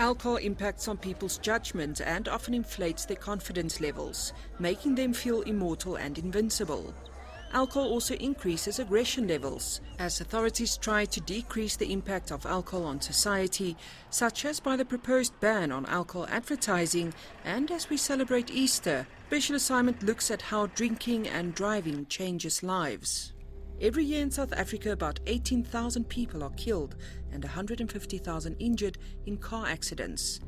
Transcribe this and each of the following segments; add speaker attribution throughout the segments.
Speaker 1: Alcohol impacts on people's judgment and often inflates their confidence levels, making them feel immortal and invincible. Alcohol also increases aggression levels, as authorities try to decrease the impact of alcohol on society, such as by the proposed ban on alcohol advertising, and as we celebrate Easter, Special Assignment looks at how drinking and driving changes lives. Every year in South Africa, about 18,000 people are killed and 150,000 injured in car accidents.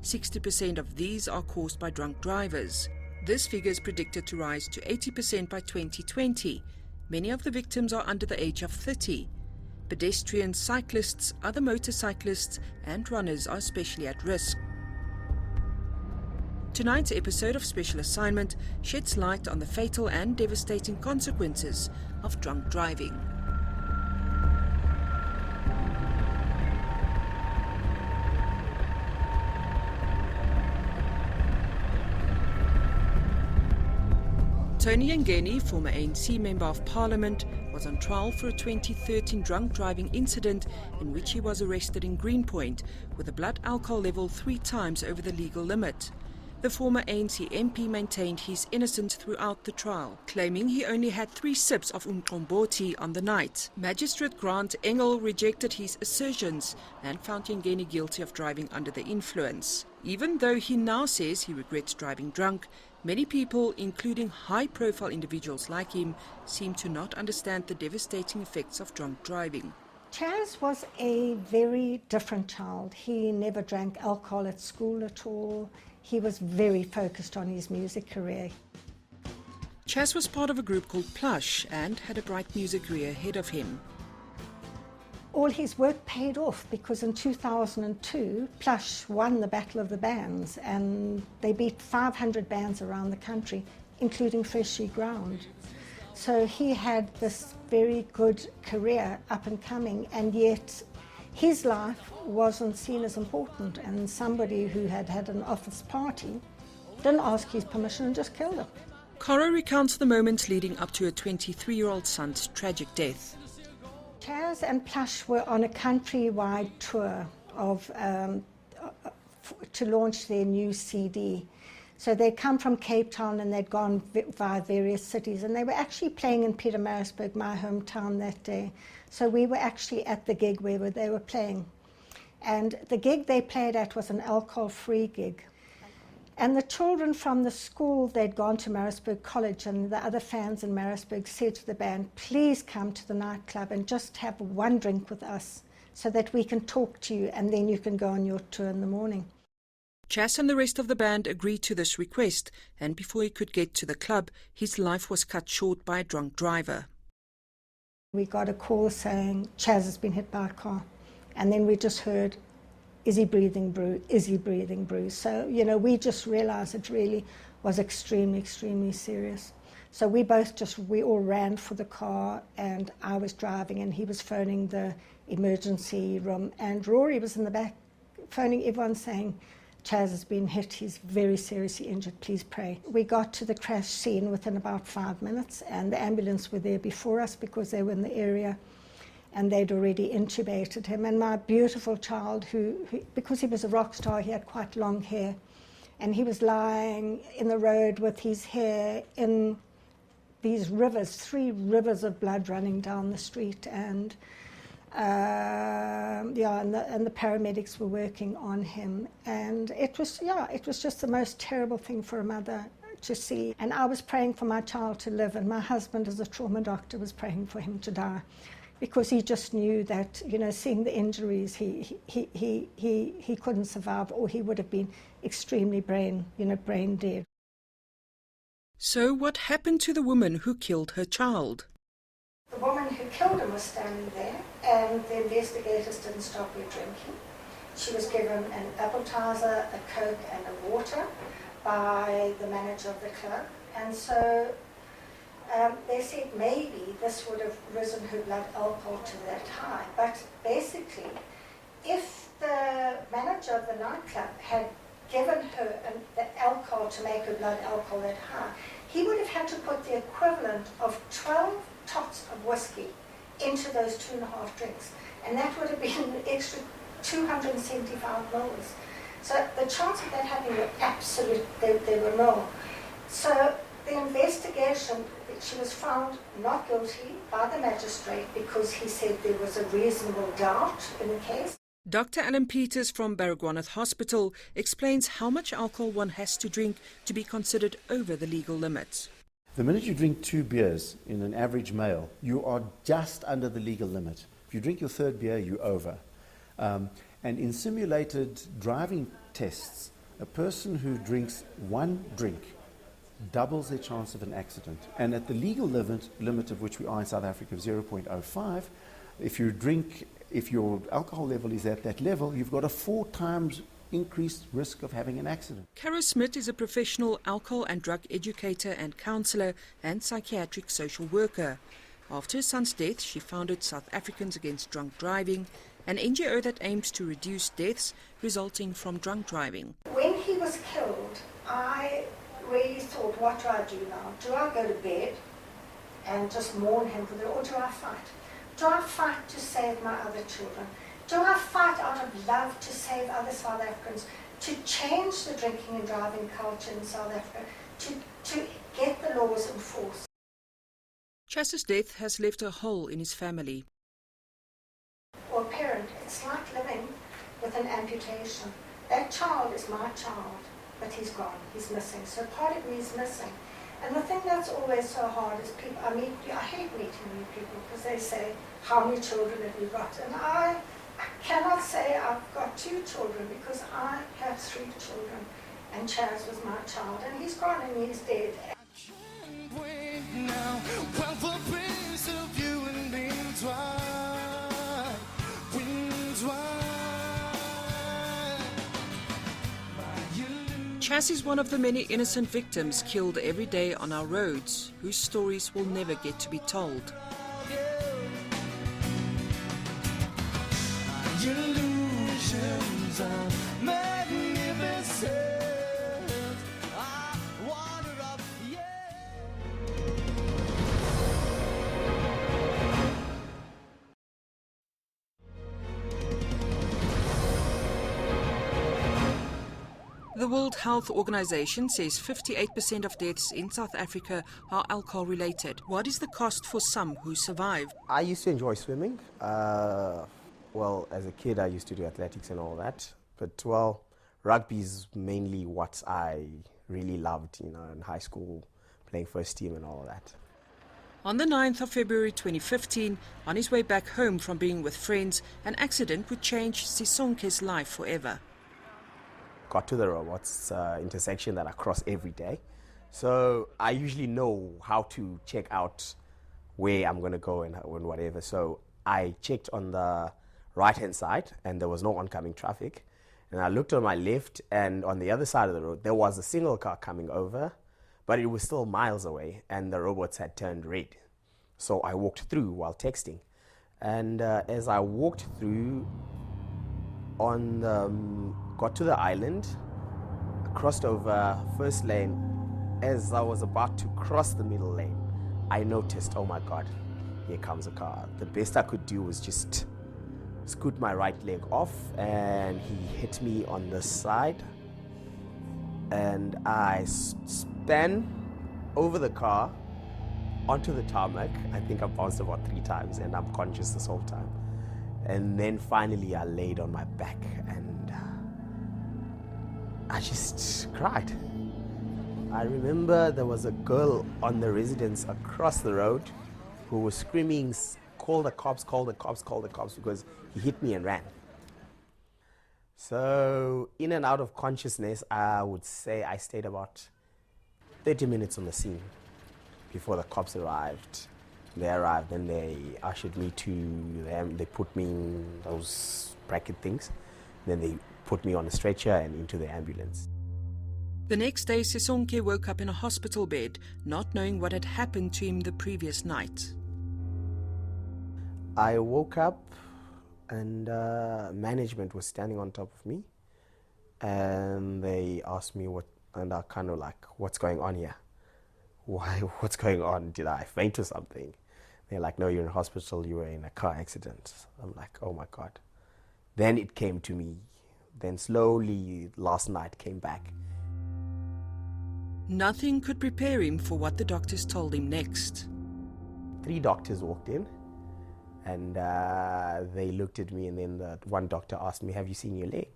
Speaker 1: 60% of these are caused by drunk drivers. This figure is predicted to rise to 80% by 2020. Many of the victims are under the age of 30. Pedestrians, cyclists, other motorcyclists and runners are especially at risk. Tonight's episode of Special Assignment sheds light on the fatal and devastating consequences of drunk driving. Tony Ngeni, former ANC Member of Parliament, was on trial for a 2013 drunk driving incident in which he was arrested in Greenpoint with a blood alcohol level 3 times over the legal limit. The former ANC MP maintained his innocence throughout the trial, claiming he only had 3 sips of umqombothi on the night. Magistrate Grant Engel rejected his assertions and found Ngeni guilty of driving under the influence. Even though he now says he regrets driving drunk, many people, including high-profile individuals like him, seem to not understand the devastating effects of drunk driving.
Speaker 2: Chaz was a very different child. He never drank alcohol at school at all. He was very focused on his music career.
Speaker 1: Chaz was part of a group called Plush and had a bright music career ahead of him.
Speaker 2: All his work paid off because in 2002, Plush won the Battle of the Bands and they beat 500 bands around the country, including Freshly Ground. So he had this very good career up and coming, and yet his life wasn't seen as important, and somebody who had had an office party didn't ask his permission and just killed him.
Speaker 1: Cora recounts the moments leading up to her 23-year-old son's tragic death.
Speaker 2: Chaz and Plush were on a countrywide tour to launch their new CD. So they'd come from Cape Town and they'd gone via various cities, and they were actually playing in Pietermaritzburg, my hometown, that day. So we were actually at the gig where they were playing. And the gig they played at was an alcohol-free gig. And the children from the school, they'd gone to Maritzburg College, and the other fans in Maritzburg said to the band, please come to the nightclub and just have one drink with us so that we can talk to you and then you can go on your tour in the morning.
Speaker 1: Chaz and the rest of the band agreed to this request, and before he could get to the club, his life was cut short by a drunk driver.
Speaker 2: We got a call saying Chaz has been hit by a car, and then we just heard, is he breathing, Bruce? Is he breathing, Bruce? So, you know, we just realized it really was extremely, extremely serious. So we all ran for the car, and I was driving and he was phoning the emergency room, and Rory was in the back phoning everyone saying, Chaz has been hit, he's very seriously injured, please pray. We got to the crash scene within about 5 minutes, and the ambulance were there before us because they were in the area and they'd already intubated him. And my beautiful child, who because he was a rock star, he had quite long hair, and he was lying in the road with his hair in these rivers, 3 rivers of blood running down the street, and and the paramedics were working on him, and it was just the most terrible thing for a mother to see. And I was praying for my child to live, and my husband, as a trauma doctor, was praying for him to die, because he just knew that, you know, seeing the injuries, he couldn't survive, or he would have been extremely brain dead.
Speaker 1: So what happened to the woman who killed her child?
Speaker 2: The woman who killed him was standing there, and the investigators didn't stop her drinking. She was given an appetizer, a Coke and a water by the manager of the club, and so they said maybe this would have risen her blood alcohol to that high. But basically, if the manager of the nightclub had given her the alcohol to make her blood alcohol that high, he would have had to put the equivalent of 12 tots of whiskey into those 2.5 drinks, and that would have been an extra 275 mils. So the chance of that happening were absolute, they were nil. So the investigation, she was found not guilty by the magistrate because he said there was a reasonable doubt in the case.
Speaker 1: Dr. Alan Peters from Baragwanath Hospital explains how much alcohol one has to drink to be considered over the legal limit.
Speaker 3: The minute you drink 2 beers in an average male, you are just under the legal limit. If you drink your 3rd beer, you're over. And in simulated driving tests, a person who drinks 1 drink doubles their chance of an accident. And at the legal limit of which we are in South Africa of 0.05, if your alcohol level is at that level, you've got a 4 times increased risk of having an accident.
Speaker 1: Cara Smith is a professional alcohol and drug educator and counsellor and psychiatric social worker. After her son's death, she founded South Africans Against Drunk Driving, an NGO that aims to reduce deaths resulting from drunk driving.
Speaker 2: When he was killed, I really thought, what do I do now? Do I go to bed and just mourn him for or do I fight? Do I fight to save my other children? Do I fight out of love to save other South Africans, to change the drinking and driving culture in South Africa, to get the laws enforced?
Speaker 1: Chas's death has left a hole in his family.
Speaker 2: Or a parent, it's like living with an amputation. That child is my child, but he's gone, he's missing. So part of me is missing. And the thing that's always so hard is people, I hate meeting new people because they say, how many children have you got? And I cannot say I've got 2 children because I have 3 children. And Chaz was my child, and he's gone and he's dead.
Speaker 1: Chas is one of the many innocent victims killed every day on our roads, whose stories will never get to be told. Illusions are magnificent. The World Health Organization says 58% of deaths in South Africa are alcohol-related. What is the cost for some who survive?
Speaker 4: I used to enjoy swimming. Well, as a kid, I used to do athletics and all that. But, well, rugby is mainly what I really loved, in high school, playing first team and all that.
Speaker 1: On the 9th of February 2015, on his way back home from being with friends, an accident would change Sisonke's life forever.
Speaker 4: Got to the robots intersection that I cross every day. So I usually know how to check out where I'm going to go and whatever. So I checked on the right-hand side and there was no oncoming traffic. And I looked on my left, and on the other side of the road, there was a single car coming over, but it was still miles away and the robots had turned red. So I walked through while texting. And as I walked through, got to the island, crossed over first lane. As I was about to cross the middle lane, I noticed, oh my God, here comes a car. The best I could do was just scoot my right leg off, and he hit me on the side, and I span over the car onto the tarmac. I think I bounced about 3 times and I'm conscious this whole time. And then finally I laid on my back and I just cried. I remember there was a girl on the residence across the road who was screaming, call the cops, call the cops, call the cops, because he hit me and ran. So in and out of consciousness, I would say I stayed about 30 minutes on the scene before the cops arrived. They arrived and they ushered me to them. They put me in those bracket things. Then they put me on a stretcher and into the ambulance.
Speaker 1: The next day, Sisonke woke up in a hospital bed, not knowing what had happened to him the previous night.
Speaker 4: I woke up and management was standing on top of me. And they asked me and I kind of like, what's going on here? Why? What's going on? Did I faint or something? They're like, no, you're in hospital, you were in a car accident. I'm like, oh my God. Then it came to me, Then slowly last night came back.
Speaker 1: Nothing could prepare him for what the doctors told him next.
Speaker 4: 3 doctors walked in, and they looked at me, and then the one doctor asked me, "Have you seen your leg?"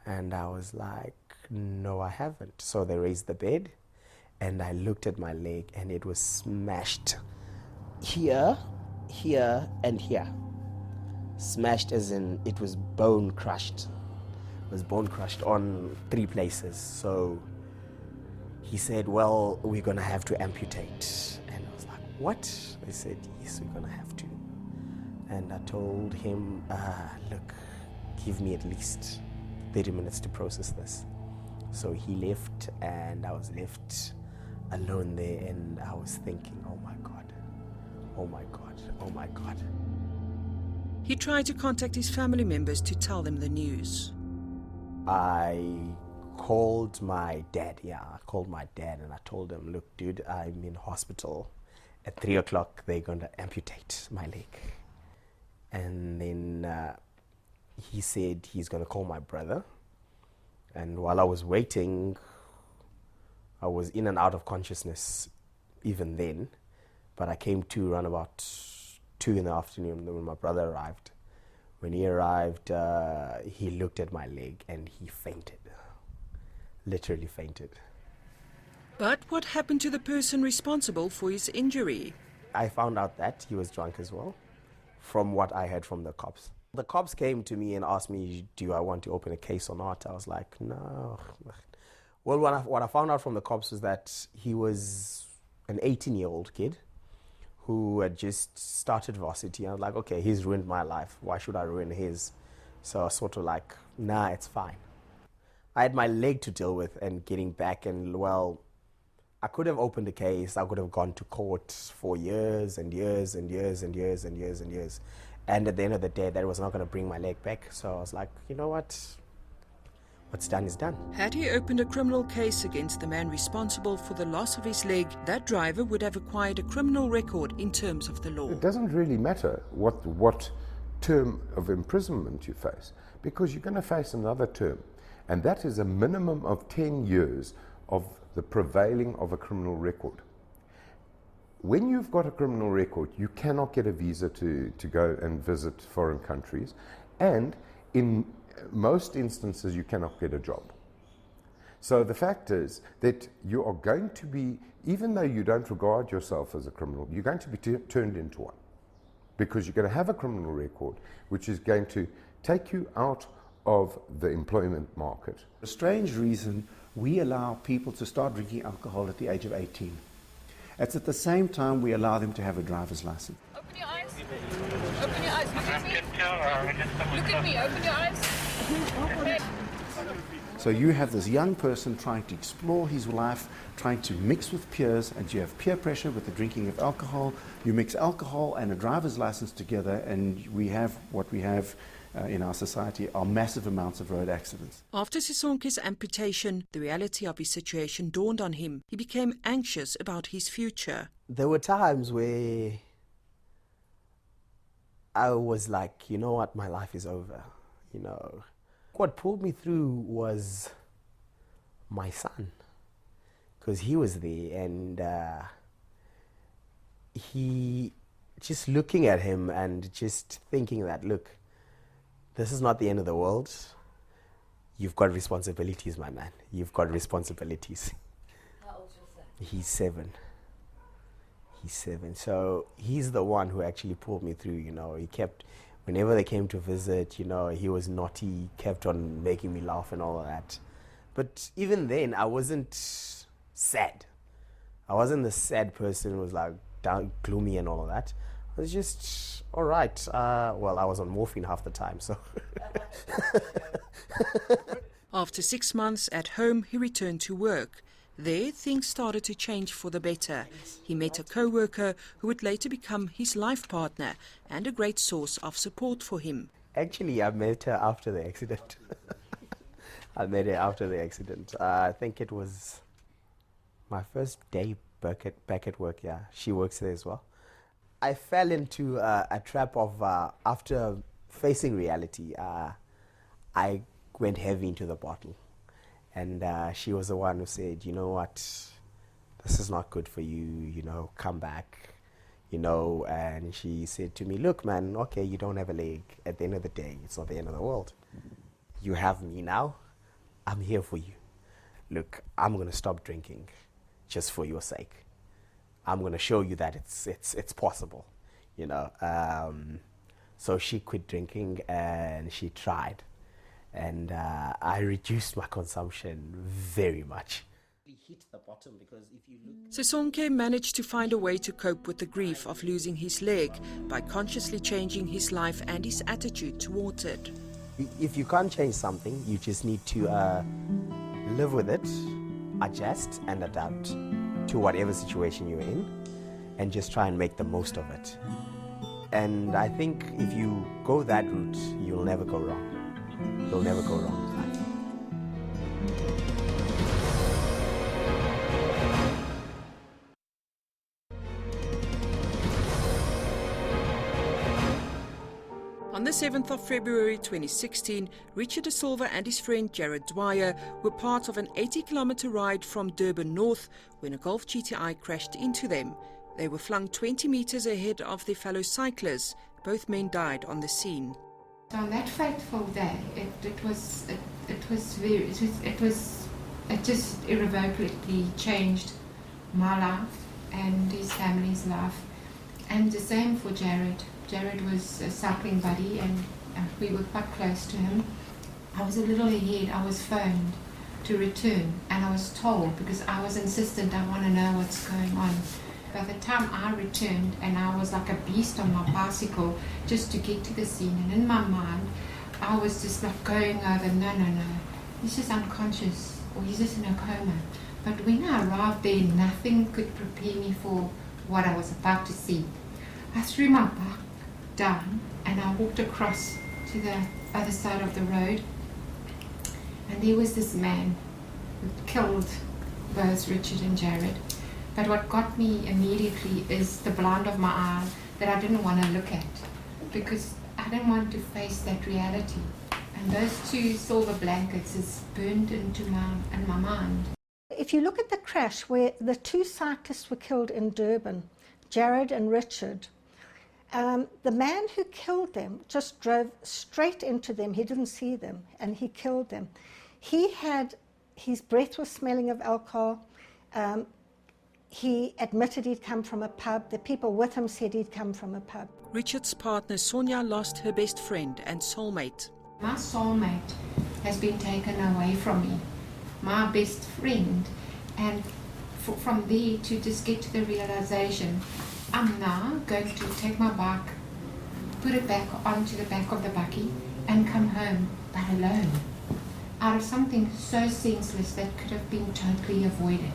Speaker 4: And I was like, "No, I haven't." So they raised the bed, and I looked at my leg, and it was smashed here, here, and here. Smashed as in it was bone crushed. It was bone crushed on 3 places. So he said, "Well, we're going to have to amputate." And I was like, "What?" They said, "Yes, we're going to have to." And I told him, "Look, give me at least 30 minutes to process this." So he left, and I was left alone there, and I was thinking, oh my God, oh my God, oh my God.
Speaker 1: He tried to contact his family members to tell them the news.
Speaker 4: I called my dad, and I told him, "Look, dude, I'm in hospital. At 3 o'clock, they're going to amputate my leg." And then he said he's going to call my brother. And while I was waiting, I was in and out of consciousness even then. But I came to around about 2 in the afternoon when my brother arrived. When he arrived, he looked at my leg and he fainted. Literally fainted.
Speaker 1: But what happened to the person responsible for his injury?
Speaker 4: I found out that he was drunk as well, from what I heard from the cops. The cops came to me and asked me, "Do I want to open a case or not?" I was like, "No." Well, what I found out from the cops was that he was an 18-year-old kid who had just started varsity. I was like, okay, he's ruined my life. Why should I ruin his? So I was sort of like, nah, it's fine. I had my leg to deal with and getting back, and well, I could have opened a case. I could have gone to court for years and years and years and years and years and years. And at the end of the day, that was not going to bring my leg back. So I was like, you know what? What's done is done.
Speaker 1: Had he opened a criminal case against the man responsible for the loss of his leg, that driver would have acquired a criminal record in terms of the law.
Speaker 5: It doesn't really matter what term of imprisonment you face, because you're going to face another term, and that is a minimum of 10 years of the prevailing of a criminal record. When you've got a criminal record, you cannot get a visa to go and visit foreign countries, and in most instances you cannot get a job. So the fact is that you are going to be, even though you don't regard yourself as a criminal, you're going to be turned into one, because you're going to have a criminal record which is going to take you out of the employment market.
Speaker 3: For a strange reason, we allow people to start drinking alcohol at the age of 18. It's at the same time we allow them to have a driver's license.
Speaker 6: Open your eyes. Open your eyes. Look at me. Look at me. Open your eyes. Okay.
Speaker 3: So you have this young person trying to explore his life, trying to mix with peers, and you have peer pressure with the drinking of alcohol. You mix alcohol and a driver's license together, and we have what we have in our society are massive amounts of road accidents.
Speaker 1: After Sisonke's amputation, the reality of his situation dawned on him. He became anxious about his future.
Speaker 4: There were times where I was like, you know what, my life is over, you know. What pulled me through was my son, because he was there, and he, just looking at him and just thinking that, look, this is not the end of the world. You've got responsibilities, my man. You've got responsibilities.
Speaker 6: How old's your son?
Speaker 4: He's 7. He's 7. So he's the one who actually pulled me through, you know. He kept, whenever they came to visit, you know, he was naughty, kept on making me laugh and all of that. But even then, I wasn't sad. I wasn't the sad person who was like down, gloomy and all of that. I was just, all right. Well, I was on morphine half the time, so.
Speaker 1: After 6 months at home, he returned to work. There, things started to change for the better. He met a co-worker who would later become his life partner and a great source of support for him.
Speaker 4: Actually, I met her after the accident. I met her after the accident. I think it was my first day back at work, yeah. She works there as well. I fell into a trap of, after facing reality, I went heavy into the bottle. And she was the one who said, you know what, this is not good for you, you know, come back, you know. And she said to me, look, man, okay, you don't have a leg. At the end of the day, it's not the end of the world. You have me now. I'm here for you. Look, I'm going to stop drinking just for your sake. I'm going to show you that it's possible, you know. So she quit drinking and she tried. And I reduced my consumption very much. Hit the bottom because if you look.
Speaker 1: Sisonke managed to find a way to cope with the grief of losing his leg by consciously changing his life and his attitude towards it.
Speaker 4: If you can't change something, you just need to live with it, adjust and adapt to whatever situation you're in, and just try and make the most of it. And I think if you go that route, you'll never go wrong. You'll never go wrong with life.
Speaker 1: On the 7th of February 2016, Richard De Silva and his friend Jared Dwyer were part of an 80-kilometre ride from Durban North when a Golf GTI crashed into them. They were flung 20 metres ahead of their fellow cyclists. Both men died on the scene.
Speaker 7: So on that fateful day, it just irrevocably changed my life and his family's life, and the same for Jared. Jared was a cycling buddy, and we were quite close to him. I was a little ahead. I was phoned to return, and I was told, because I was insistent, I want to know what's going on. By the time I returned, and I was like a beast on my bicycle just to get to the scene, and in my mind I was just like going over, no, he's just unconscious, or he's just in a coma. But when I arrived there, nothing could prepare me for what I was about to see. I threw my bike down and I walked across to the other side of the road, and there was this man who killed both Richard and Jared. But what got me immediately is the blind of my eye that I didn't want to look at, because I didn't want to face that reality. And those two silver blankets is burned into my mind.
Speaker 2: If you look at the crash where the two cyclists were killed in Durban, Jared and Richard, the man who killed them just drove straight into them. He didn't see them, and he killed them. His breath was smelling of alcohol. He admitted he'd come from a pub. The people with him said he'd come from a pub.
Speaker 1: Richard's partner Sonia lost her best friend and soulmate.
Speaker 7: My soulmate has been taken away from me, my best friend. And from there to just get to the realization, I'm now going to take my bike, put it back onto the back of the bakkie and come home, but alone. Out of something so senseless that could have been totally avoided.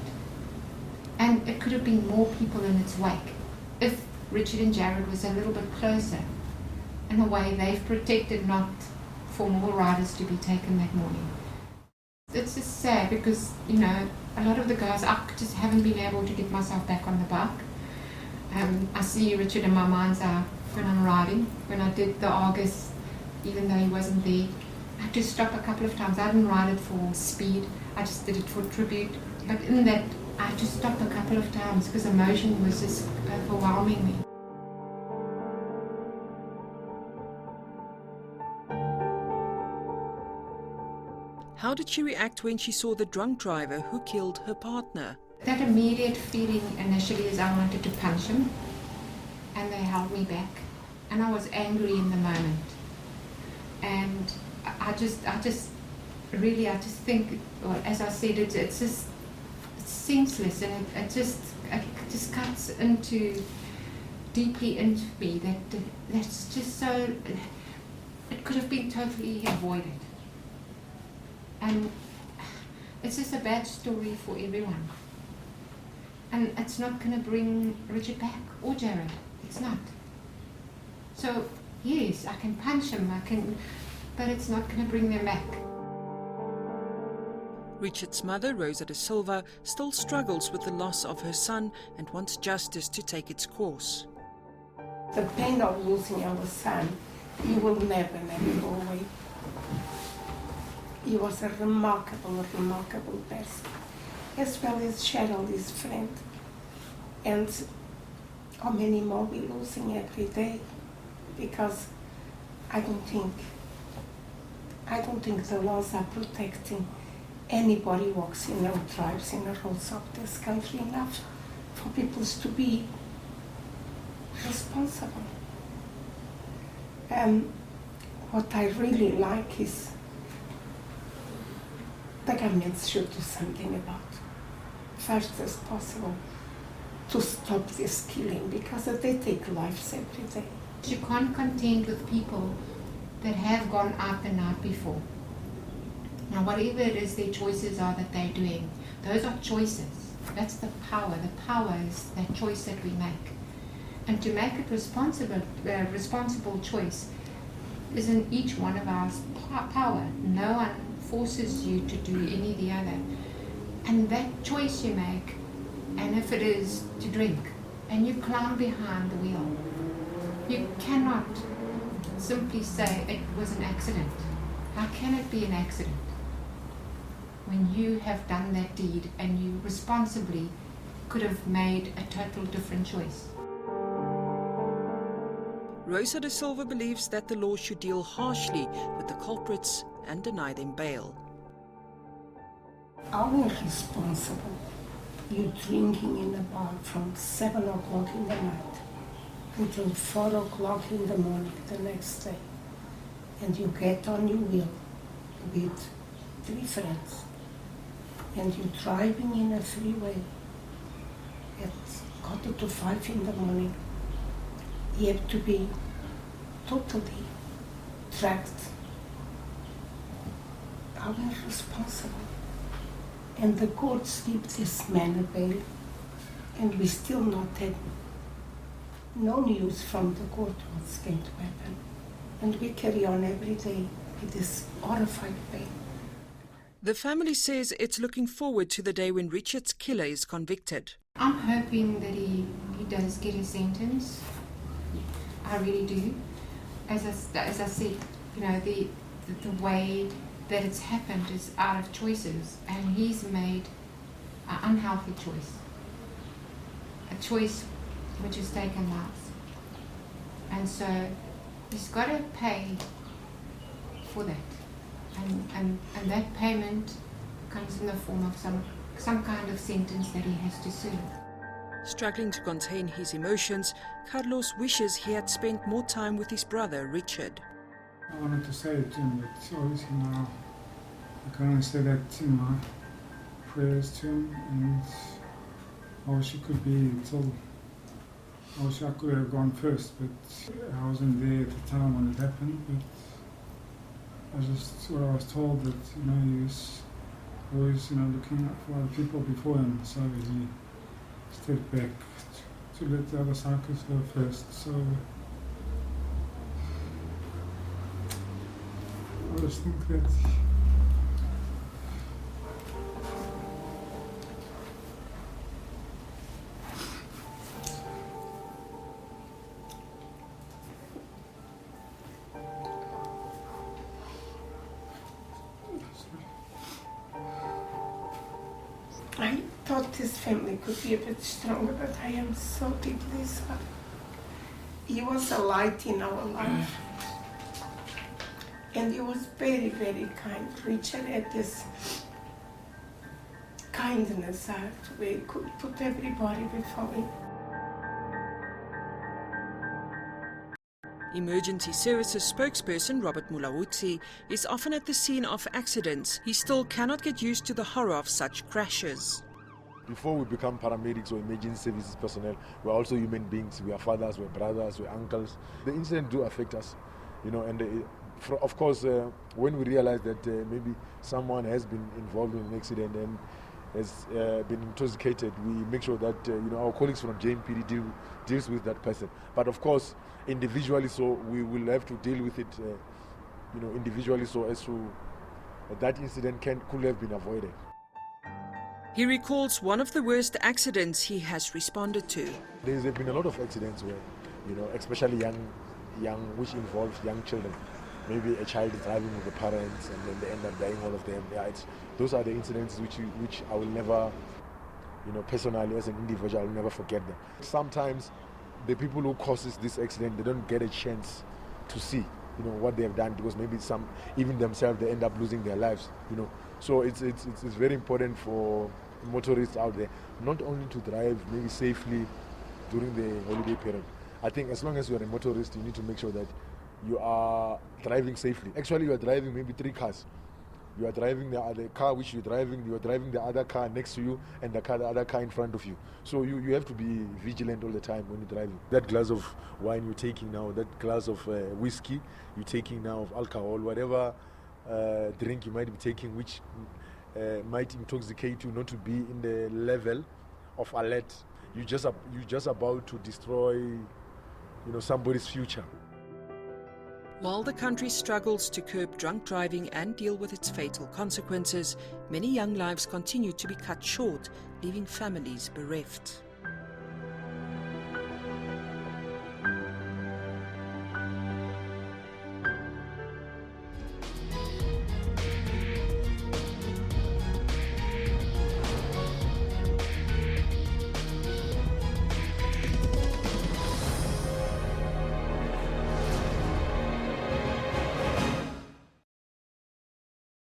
Speaker 7: And it could have been more people in its wake if Richard and Jared was a little bit closer. In a way, they've protected not for more riders to be taken that morning. It's just sad because, you know, a lot of the guys, I just haven't been able to get myself back on the bike. I see Richard in my mind's eye when I'm riding. When I did the August, even though he wasn't there, I had to stop a couple of times. I didn't ride it for speed, I just did it for tribute. But in that, I had to stop a couple of times because emotion was just overwhelming me.
Speaker 1: How did she react when she saw the drunk driver who killed her partner?
Speaker 7: That immediate feeling initially is I wanted to punch him, and they held me back, and I was angry in the moment. And I just think, well, as I said, it's just senseless, and it just cuts deeply into me. That's just so. It could have been totally avoided, and it's just a bad story for everyone. And it's not going to bring Richard back or Jared. It's not. So yes, I can punch him, but it's not going to bring them back.
Speaker 1: Richard's mother, Rosa De Silva, still struggles with the loss of her son and wants justice to take its course.
Speaker 8: The pain of losing our son, you will never go away. he was a remarkable, remarkable person, as well as Cheryl, his friend. And how many more we're losing every day, because I don't think the laws are protecting anybody who walks in our tribes, in the roads of this country enough for people to be responsible. What I really like is the government should do something about fast as possible to stop this killing, because they take lives every day.
Speaker 7: You can't contend with people that have gone out the night before. Now, whatever it is their choices are that they're doing, those are choices. That's the power. The power is that choice that we make. And to make it responsible choice is in each one of our power. No one forces you to do any of the other. And that choice you make, and if it is to drink, and you climb behind the wheel, you cannot simply say it was an accident. How can it be an accident when you have done that deed and you responsibly could have made a total different choice?
Speaker 1: Rosa de Silva believes that the law should deal harshly with the culprits and deny them bail.
Speaker 8: Are we responsible? You're drinking in a bar from 7 o'clock in the night until 4 o'clock in the morning the next day, and you get on your wheel with 3 friends, and you're driving in a freeway at 4:45 in the morning. You have to be totally tracked. Are we responsible? And the courts give this man a bail, and we still not had no news from the court what's going to happen. And we carry on every day with this horrified pain.
Speaker 1: The family says it's looking forward to the day when Richard's killer is convicted.
Speaker 7: I'm hoping that he does get a sentence. I really do. As I said, you know, the way that it's happened is out of choices, and he's made an unhealthy choice. A choice which has taken lives. And so he's got to pay for that. And that payment comes in the form of some kind of sentence that he has to serve.
Speaker 1: Struggling to contain his emotions, Carlos wishes he had spent more time with his brother, Richard.
Speaker 9: I wanted to say it to him, but obviously now I can only say that in my prayers to him, and I wish it could be I wish I could have gone first, but I wasn't there at the time when it happened, but I just what I was told that, you know, he was always, you know, looking out for other people before him, so he stepped back to let the other cyclists go first. So I just think that
Speaker 8: I thought this family could be a bit stronger, but I am so deeply sorry. He was a light in our life, and he was very, very kind. Richard had this kindness heart where he could put everybody before him.
Speaker 1: Emergency Services spokesperson Robert Mulawuti is often at the scene of accidents. He still cannot get used to the horror of such crashes.
Speaker 10: Before we become paramedics or emergency services personnel, we're also human beings. We are fathers, we're brothers, we're uncles. The incident do affect us, you know, and of course, when we realize that maybe someone has been involved in an accident and has been intoxicated, we make sure that you know, our colleagues from JMPD deals with that person. But of course, individually, so we will have to deal with it, you know, individually, so as to that incident could have been avoided.
Speaker 1: He recalls one of the worst accidents he has responded to.
Speaker 10: There have been a lot of accidents where, you know, especially young, which involve young children. maybe a child is driving with the parents and then they end up dying, all of them. Yeah, those are the incidents which I will never, personally as an individual, I will never forget them. Sometimes the people who causes this accident, they don't get a chance to see, what they have done, because maybe even themselves, they end up losing their lives, So it's very important for motorists out there not only to drive maybe safely during the holiday period. I think as long as you are a motorist, you need to make sure that you are driving safely. Actually, you are driving maybe 3 cars. You are driving the other car which you're driving, you are driving the other car next to you, and the other car in front of you. So you have to be vigilant all the time when you're driving. That glass of wine you're taking now, that glass of whiskey you're taking now, of alcohol, whatever drink you might be taking, which might intoxicate you, not to be in the level of alert. You're just about to destroy, somebody's future.
Speaker 1: While the country struggles to curb drunk driving and deal with its fatal consequences, many young lives continue to be cut short, leaving families bereft.